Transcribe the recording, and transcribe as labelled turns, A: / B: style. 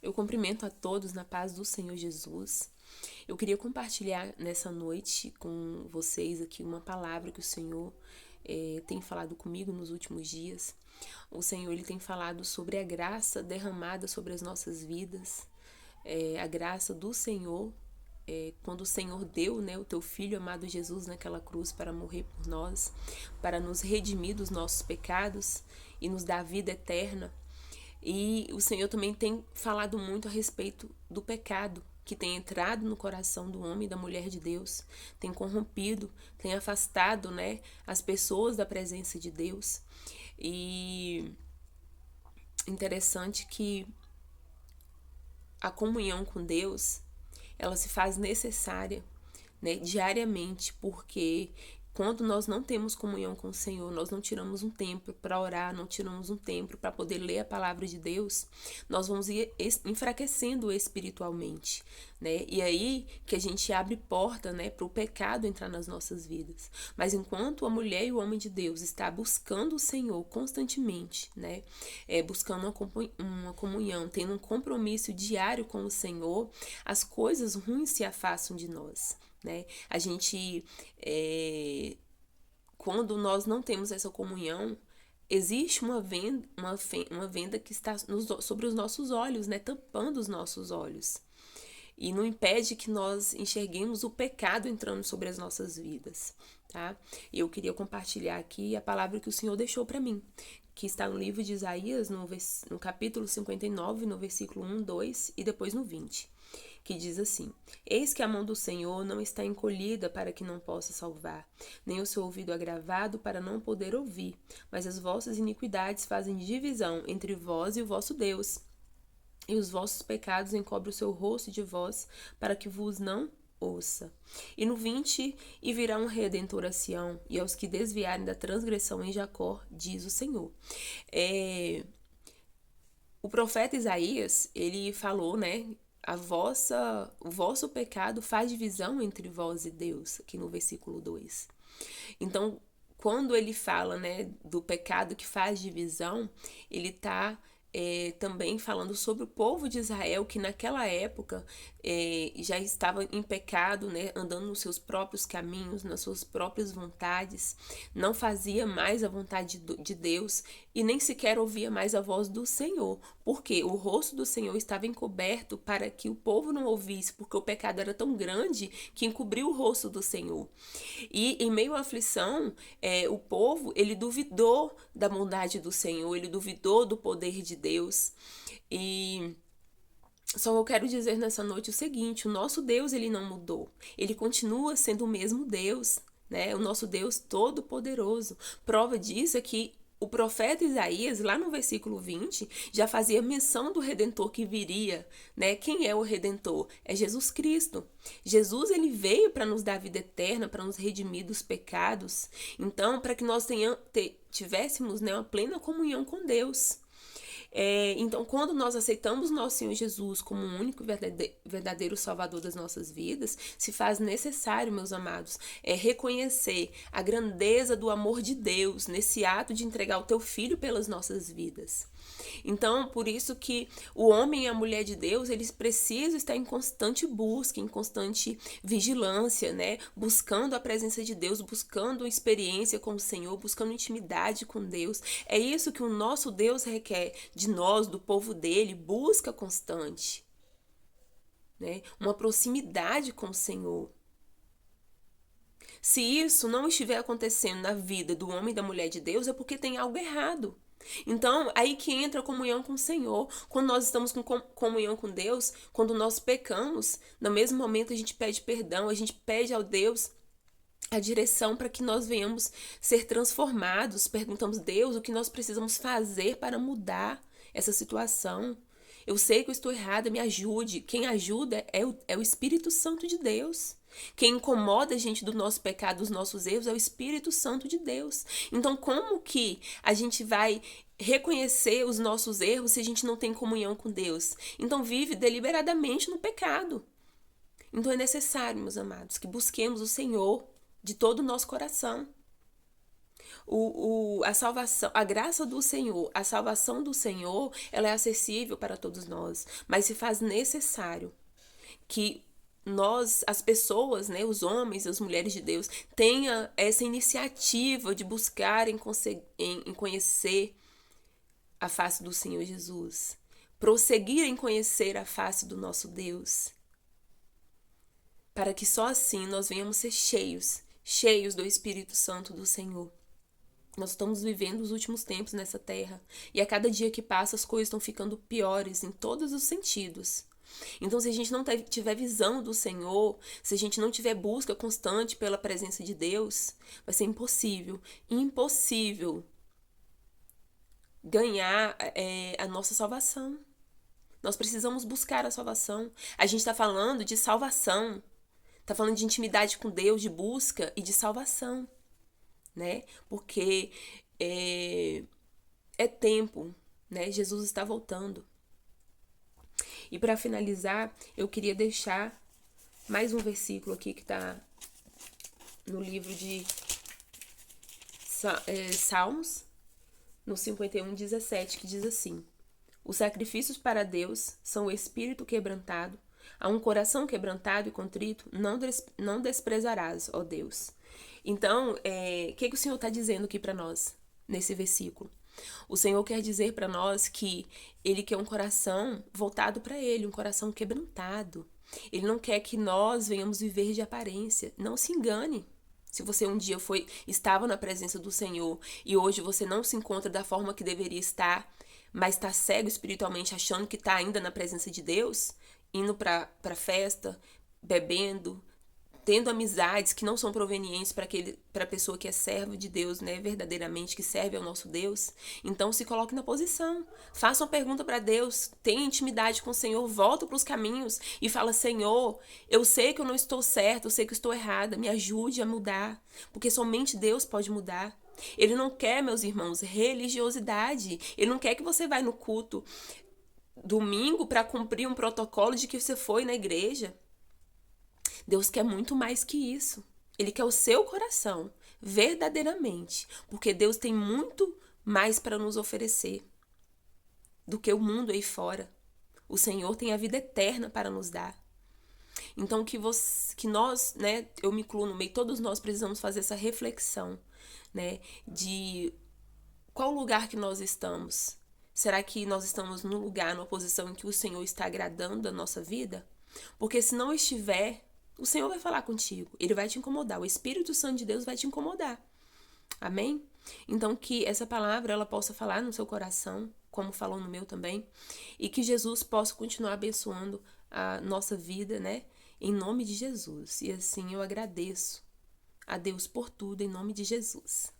A: Eu cumprimento a todos na paz do Senhor Jesus. Eu queria compartilhar nessa noite com vocês aqui uma palavra que o Senhor tem falado comigo nos últimos dias. O Senhor ele tem falado sobre a graça derramada sobre as nossas vidas, a graça do Senhor, quando o Senhor deu, né, o teu Filho amado Jesus naquela cruz para morrer por nós, para nos redimir dos nossos pecados e nos dar vida eterna. E o Senhor também tem falado muito a respeito do pecado que tem entrado no coração do homem e da mulher de Deus, tem corrompido, tem afastado, né, as pessoas da presença de Deus. E interessante que a comunhão com Deus, ela se faz necessária, né, diariamente, porque quando nós não temos comunhão com o Senhor, nós não tiramos um tempo para orar, não tiramos um tempo para poder ler a palavra de Deus, nós vamos ir enfraquecendo espiritualmente, né? E aí que a gente abre porta, né, para o pecado entrar nas nossas vidas. Mas enquanto a mulher e o homem de Deus está buscando o Senhor constantemente, né, buscando uma comunhão, tendo um compromisso diário com o Senhor, as coisas ruins se afastam de nós. Né? A gente, quando nós não temos essa comunhão, existe uma venda que está sobre os nossos olhos, né? Tampando os nossos olhos. E não impede que nós enxerguemos o pecado entrando sobre as nossas vidas, tá? E eu queria compartilhar aqui a palavra que o Senhor deixou para mim, que está no livro de Isaías, no capítulo 59, no versículo 1, 2 e depois no 20. Que diz assim: Eis que a mão do Senhor não está encolhida para que não possa salvar, nem o seu ouvido agravado para não poder ouvir, mas as vossas iniquidades fazem divisão entre vós e o vosso Deus, e os vossos pecados encobrem o seu rosto de vós, para que vos não ouça. E no 20, e virá um redentor a Sião, e aos que desviarem da transgressão em Jacó, diz o Senhor. O profeta Isaías, ele falou, né, o vosso pecado faz divisão entre vós e Deus, aqui no versículo 2. Então, quando ele fala, né, do pecado que faz divisão, ele está também falando sobre o povo de Israel, que naquela época já estava em pecado, né, andando nos seus próprios caminhos, nas suas próprias vontades, não fazia mais a vontade de Deus e nem sequer ouvia mais a voz do Senhor, porque o rosto do Senhor estava encoberto para que o povo não ouvisse, porque o pecado era tão grande que encobriu o rosto do Senhor. E em meio à aflição, o povo, ele duvidou da bondade do Senhor, ele duvidou do poder de Deus. E só eu quero dizer nessa noite o seguinte: o nosso Deus, ele não mudou, ele continua sendo o mesmo Deus, né? O nosso Deus todo-poderoso. Prova disso é que o profeta Isaías, lá no versículo 20, já fazia menção do Redentor que viria, né? Quem é o Redentor? É Jesus Cristo. Jesus, ele veio para nos dar vida eterna, para nos redimir dos pecados. Então, para que nós tivéssemos, né, uma plena comunhão com Deus. Então, quando nós aceitamos nosso Senhor Jesus como o único verdadeiro Salvador das nossas vidas, se faz necessário, meus amados, reconhecer a grandeza do amor de Deus nesse ato de entregar o teu Filho pelas nossas vidas. Então, por isso que o homem e a mulher de Deus, eles precisam estar em constante busca, em constante vigilância, né? Buscando a presença de Deus, buscando experiência com o Senhor, buscando intimidade com Deus. É isso que o nosso Deus requer de nós, do povo dele, busca constante, né? Uma proximidade com o Senhor. Se isso não estiver acontecendo na vida do homem e da mulher de Deus, é porque tem algo errado. Então, aí que entra a comunhão com o Senhor. Quando nós estamos com comunhão com Deus, quando nós pecamos, no mesmo momento a gente pede perdão, a gente pede ao Deus a direção para que nós venhamos ser transformados. Perguntamos, Deus, o que nós precisamos fazer para mudar essa situação? Eu sei que eu estou errada, me ajude. Quem ajuda é o Espírito Santo de Deus. Quem incomoda a gente do nosso pecado, dos nossos erros, é o Espírito Santo de Deus. Então, como que a gente vai reconhecer os nossos erros se a gente não tem comunhão com Deus? Então, vive deliberadamente no pecado. Então, é necessário, meus amados, que busquemos o Senhor de todo o nosso coração. A salvação, a graça do Senhor, a salvação do Senhor, ela é acessível para todos nós, mas se faz necessário que nós, as pessoas, né, os homens, as mulheres de Deus, tenha essa iniciativa de buscar em conhecer a face do Senhor Jesus, prosseguir em conhecer a face do nosso Deus, para que só assim nós venhamos ser cheios do Espírito Santo do Senhor. Nós estamos vivendo os últimos tempos nessa terra, e a cada dia que passa as coisas estão ficando piores em todos os sentidos. Então, se a gente não tiver visão do Senhor, se a gente não tiver busca constante pela presença de Deus, vai ser impossível ganhar a nossa salvação. Nós precisamos buscar a salvação. A gente está falando de salvação, está falando de intimidade com Deus, de busca e de salvação, né? Porque é tempo, né? Jesus está voltando. E para finalizar, eu queria deixar mais um versículo aqui que está no livro de Salmos, no 51:17, que diz assim: os sacrifícios para Deus são o espírito quebrantado, a um coração quebrantado e contrito não desprezarás, ó Deus. Então, o que o Senhor está dizendo aqui para nós, nesse versículo? O Senhor quer dizer para nós que Ele quer um coração voltado para Ele, um coração quebrantado. Ele não quer que nós venhamos viver de aparência. Não se engane. Se você um dia estava na presença do Senhor e hoje você não se encontra da forma que deveria estar, mas está cego espiritualmente, achando que está ainda na presença de Deus, indo para festa, bebendo, tendo amizades que não são provenientes para a pessoa que é servo de Deus, né, verdadeiramente, que serve ao nosso Deus. Então se coloque na posição, faça uma pergunta para Deus, tenha intimidade com o Senhor, volta para os caminhos e fala: Senhor, eu sei que eu não estou certa, eu sei que eu estou errada, me ajude a mudar, porque somente Deus pode mudar. Ele não quer, meus irmãos, religiosidade. Ele não quer que você vá no culto domingo para cumprir um protocolo de que você foi na igreja. Deus quer muito mais que isso. Ele quer o seu coração, verdadeiramente. Porque Deus tem muito mais para nos oferecer do que o mundo aí fora. O Senhor tem a vida eterna para nos dar. Então que nós, né, eu me incluo no meio, todos nós precisamos fazer essa reflexão, né, de qual lugar que nós estamos. Será que nós estamos num lugar, numa posição em que o Senhor está agradando a nossa vida? Porque se não estiver, o Senhor vai falar contigo, Ele vai te incomodar, o Espírito Santo de Deus vai te incomodar. Amém? Então que essa palavra ela possa falar no seu coração, como falou no meu também, e que Jesus possa continuar abençoando a nossa vida, né? Em nome de Jesus. E assim eu agradeço a Deus por tudo, em nome de Jesus.